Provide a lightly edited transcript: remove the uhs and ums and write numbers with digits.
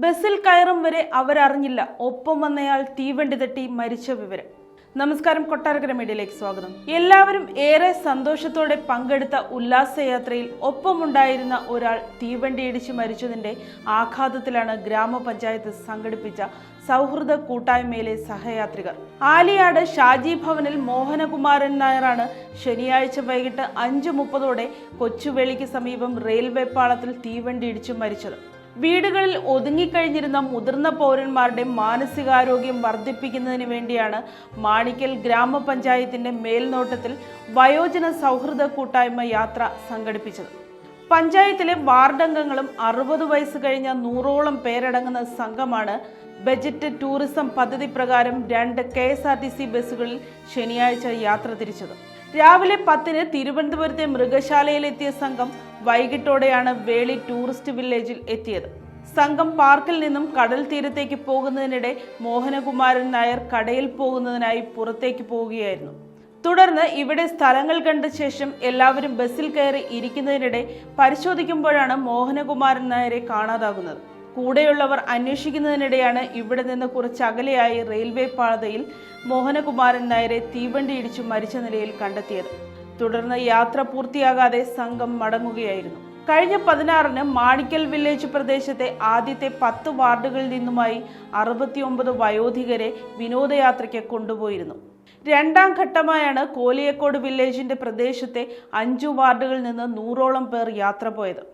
ബസ്സിൽ കയറും വരെ അവരറിഞ്ഞില്ല ഒപ്പം വന്നയാൾ തീവണ്ടി തട്ടി മരിച്ച വിവരം. നമസ്കാരം, കൊട്ടാരക്കര മീഡിയയിലേക്ക് സ്വാഗതം. എല്ലാവരും ഏറെ സന്തോഷത്തോടെ പങ്കെടുത്ത ഉല്ലാസയാത്രയിൽ ഒപ്പമുണ്ടായിരുന്ന ഒരാൾ തീവണ്ടി ഇടിച്ച് മരിച്ചതിന്റെ ആഘാതത്തിലാണ് ഗ്രാമപഞ്ചായത്ത് സംഘടിപ്പിച്ച സൗഹൃദ കൂട്ടായ്മയിലെ സഹയാത്രികർ. ആലിയാട് ഷാജി ഭവനിൽ മോഹനകുമാരൻ നായരാണ് ശനിയാഴ്ച വൈകിട്ട് 5:30 കൊച്ചുവേളിക്ക് സമീപം റെയിൽവേ പാളത്തിൽ തീവണ്ടി ഇടിച്ചു മരിച്ചത്. വീടുകളിൽ ഒതുങ്ങിക്കഴിഞ്ഞിരുന്ന മുതിർന്ന പൗരന്മാരുടെ മാനസികാരോഗ്യം വർദ്ധിപ്പിക്കുന്നതിന് വേണ്ടിയാണ് മാണിക്കൽ ഗ്രാമപഞ്ചായത്തിന്റെ മേൽനോട്ടത്തിൽ വയോജന സൗഹൃദ കൂട്ടായ്മ യാത്ര സംഘടിപ്പിച്ചത്. പഞ്ചായത്തിലെ വാർഡംഗങ്ങളും 60 വയസ്സ് കഴിഞ്ഞ 100ഓളം പേരടങ്ങുന്ന സംഘമാണ് ബജറ്റ് ടൂറിസം പദ്ധതി പ്രകാരം 2 KSRTC ബസ്സുകളിൽ ശനിയാഴ്ച യാത്ര തിരിച്ചത്. രാവിലെ 10-ന് തിരുവനന്തപുരത്തെ മൃഗശാലയിലെത്തിയ സംഘം വൈകിട്ടോടെയാണ് വേളി ടൂറിസ്റ്റ് വില്ലേജിൽ എത്തിയത്. സംഘം പാർക്കിൽ നിന്നും കടൽ തീരത്തേക്ക് പോകുന്നതിനിടെ മോഹനകുമാരൻ നായർ കടയിൽ പോകുന്നതിനായി പുറത്തേക്ക് പോവുകയായിരുന്നു. തുടർന്ന് ഇവിടെ സ്ഥലങ്ങൾ കണ്ട ശേഷം എല്ലാവരും ബസ്സിൽ കയറി ഇരിക്കുന്നതിനിടെ പരിശോധിക്കുമ്പോഴാണ് മോഹനകുമാരൻ നായരെ കാണാതാകുന്നത്. കൂടെയുള്ളവർ അന്വേഷിക്കുന്നതിനിടെയാണ് ഇവിടെ നിന്ന് കുറച്ച് അകലെയായി റെയിൽവേ പാതയിൽ മോഹനകുമാരൻ നായരെ തീവണ്ടി ഇടിച്ചു മരിച്ച നിലയിൽ കണ്ടെത്തിയത്. തുടർന്ന് യാത്ര പൂർത്തിയാകാതെ സംഘം മടങ്ങുകയായിരുന്നു. കഴിഞ്ഞ 16-ന് മാണിക്കൽ വില്ലേജ് പ്രദേശത്തെ ആദ്യത്തെ 10 വാർഡുകളിൽ നിന്നുമായി 69 വയോധികരെ വിനോദയാത്രയ്ക്ക് കൊണ്ടുപോയിരുന്നു. 2ാം ഘട്ടമായാണ് കോലിയക്കോട് വില്ലേജിന്റെ പ്രദേശത്തെ 5 വാർഡുകളിൽ നിന്ന് 100ഓളം പേർ യാത്ര പോയത്.